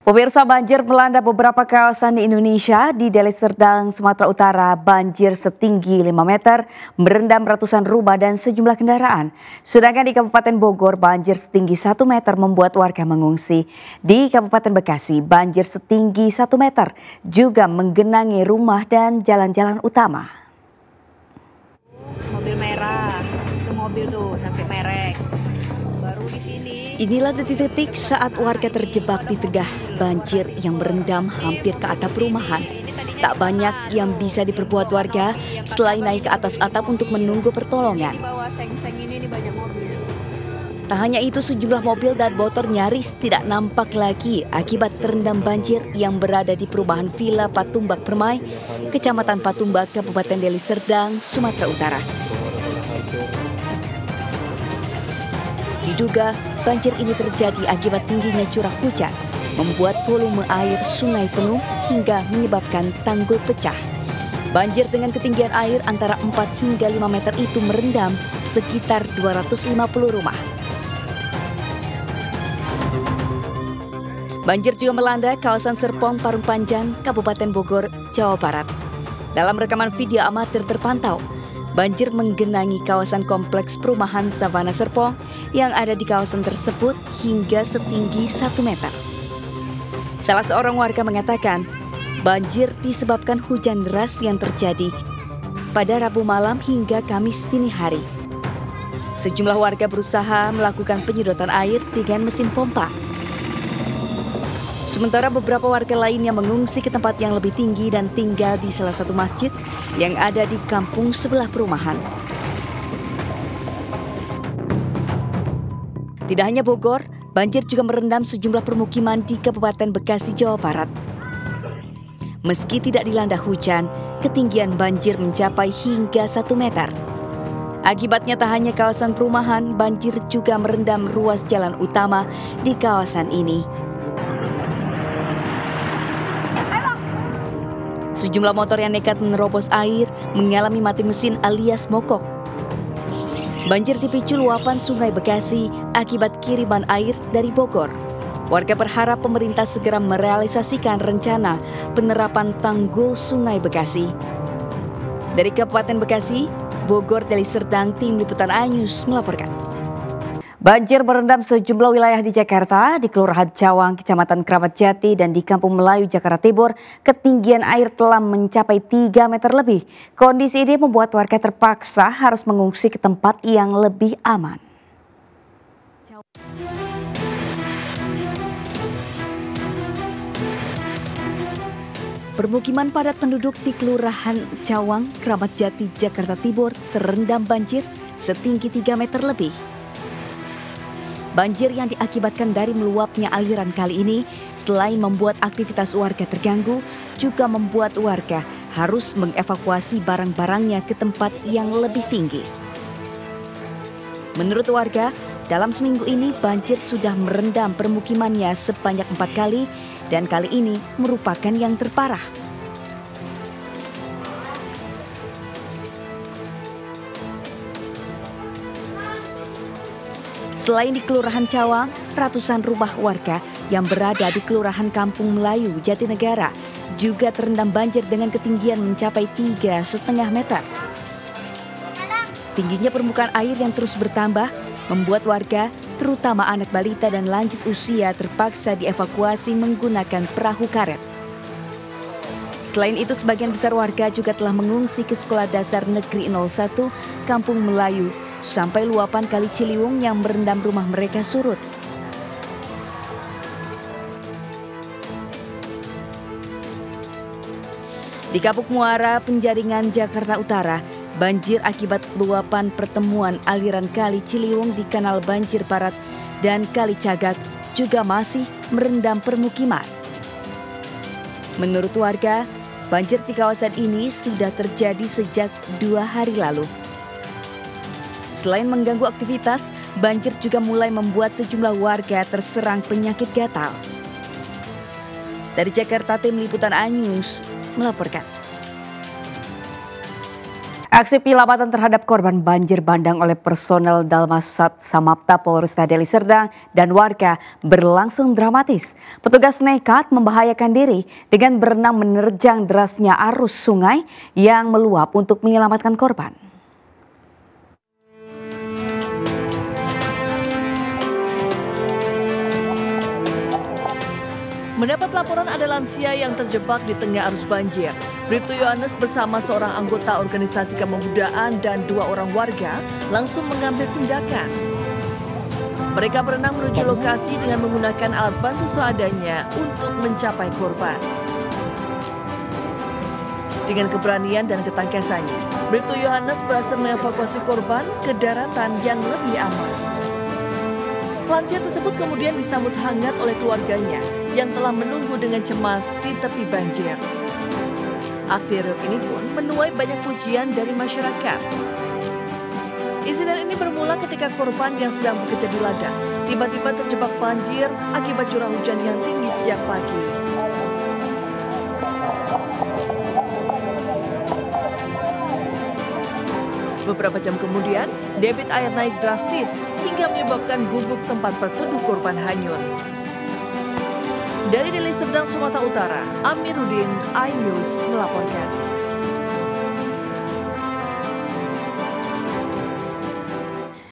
Pemirsa, banjir melanda beberapa kawasan di Indonesia. Di Deli Serdang, Sumatera Utara, banjir setinggi 5 meter merendam ratusan rumah dan sejumlah kendaraan. Sedangkan di Kabupaten Bogor, banjir setinggi 1 meter membuat warga mengungsi. Di Kabupaten Bekasi, banjir setinggi 1 meter juga menggenangi rumah dan jalan-jalan utama. Mobil merah, itu mobil tuh sampai merek. Baru di sini. Inilah detik-detik saat warga terjebak di tengah banjir yang merendam hampir ke atap perumahan. Tak banyak yang bisa diperbuat warga selain naik ke atas atap untuk menunggu pertolongan. Di bawah seng-seng ini banyak mobil. Tak hanya itu, sejumlah mobil dan motor nyaris tidak nampak lagi akibat terendam banjir yang berada di perumahan Villa Patumbak Permai, Kecamatan Patumbak, Kabupaten Deli Serdang, Sumatera Utara. Diduga banjir ini terjadi akibat tingginya curah hujan, membuat volume air sungai penuh hingga menyebabkan tanggul pecah. Banjir dengan ketinggian air antara 4 hingga 5 meter itu merendam sekitar 250 rumah. Banjir juga melanda kawasan Serpong, Parung Panjang, Kabupaten Bogor, Jawa Barat. Dalam rekaman video amatir terpantau, banjir menggenangi kawasan kompleks perumahan Savana Serpong yang ada di kawasan tersebut hingga setinggi 1 meter. Salah seorang warga mengatakan, banjir disebabkan hujan deras yang terjadi pada Rabu malam hingga Kamis dini hari. Sejumlah warga berusaha melakukan penyedotan air dengan mesin pompa. Sementara beberapa warga lainnya mengungsi ke tempat yang lebih tinggi dan tinggal di salah satu masjid yang ada di kampung sebelah perumahan. Tidak hanya Bogor, banjir juga merendam sejumlah permukiman di Kabupaten Bekasi, Jawa Barat. Meski tidak dilanda hujan, ketinggian banjir mencapai hingga 1 meter. Akibatnya tak hanya kawasan perumahan, banjir juga merendam ruas jalan utama di kawasan ini. Sejumlah motor yang nekat menerobos air mengalami mati mesin alias mogok. Banjir dipicu luapan Sungai Bekasi akibat kiriman air dari Bogor. Warga berharap pemerintah segera merealisasikan rencana penerapan tanggul Sungai Bekasi. Dari Kabupaten Bekasi, Bogor, Deli Serdang, Tim Liputan iNews melaporkan. Banjir merendam sejumlah wilayah di Jakarta, di Kelurahan Cawang, Kecamatan Kramat Jati, dan di Kampung Melayu, Jakarta Timur. Ketinggian air telah mencapai 3 meter lebih. Kondisi ini membuat warga terpaksa harus mengungsi ke tempat yang lebih aman. Permukiman padat penduduk di Kelurahan Cawang, Kramat Jati, Jakarta Timur terendam banjir setinggi 3 meter lebih. Banjir yang diakibatkan dari meluapnya aliran kali ini selain membuat aktivitas warga terganggu, juga membuat warga harus mengevakuasi barang-barangnya ke tempat yang lebih tinggi. Menurut warga, dalam seminggu ini banjir sudah merendam permukimannya sebanyak 4 kali dan kali ini merupakan yang terparah. Selain di Kelurahan Cawang, ratusan rumah warga yang berada di Kelurahan Kampung Melayu, Jatinegara juga terendam banjir dengan ketinggian mencapai 3,5 meter. Tingginya permukaan air yang terus bertambah membuat warga, terutama anak balita dan lanjut usia, terpaksa dievakuasi menggunakan perahu karet. Selain itu, sebagian besar warga juga telah mengungsi ke Sekolah Dasar Negeri 01 Kampung Melayu sampai luapan Kali Ciliwung yang merendam rumah mereka surut. Di Kapuk Muara, Penjaringan, Jakarta Utara, banjir akibat luapan pertemuan aliran Kali Ciliwung di Kanal Banjir Barat dan Kali Cagak juga masih merendam permukiman. Menurut warga, banjir di kawasan ini sudah terjadi sejak 2 hari lalu. Selain mengganggu aktivitas, banjir juga mulai membuat sejumlah warga terserang penyakit gatal. Dari Jakarta, Tim Liputan iNews melaporkan. Aksi penyelamatan terhadap korban banjir bandang oleh personel Dalmasat Samapta Polresta Deli Serdang dan warga berlangsung dramatis. Petugas nekat membahayakan diri dengan berenang menerjang derasnya arus sungai yang meluap untuk menyelamatkan korban. Mendapat laporan ada lansia yang terjebak di tengah arus banjir. Bribtu Yohanes bersama seorang anggota organisasi kemudaan dan 2 orang warga langsung mengambil tindakan. Mereka berenang menuju lokasi dengan menggunakan alat bantu seadanya untuk mencapai korban. Dengan keberanian dan ketangkasannya, Bribtu Yohanes berhasil mengevakuasi korban ke daratan yang lebih aman. Lansia tersebut kemudian disambut hangat oleh keluarganya yang telah menunggu dengan cemas di tepi banjir. Aksi heroik ini pun menuai banyak pujian dari masyarakat. Insiden ini bermula ketika korban yang sedang bekerja di ladang tiba-tiba terjebak banjir akibat curah hujan yang tinggi sejak pagi. Beberapa jam kemudian, debit air naik drastis hingga menyebabkan gubuk tempat berteduh korban hanyut. Dari Deli Serdang, Sumatera Utara, Amiruddin, iNews melaporkan.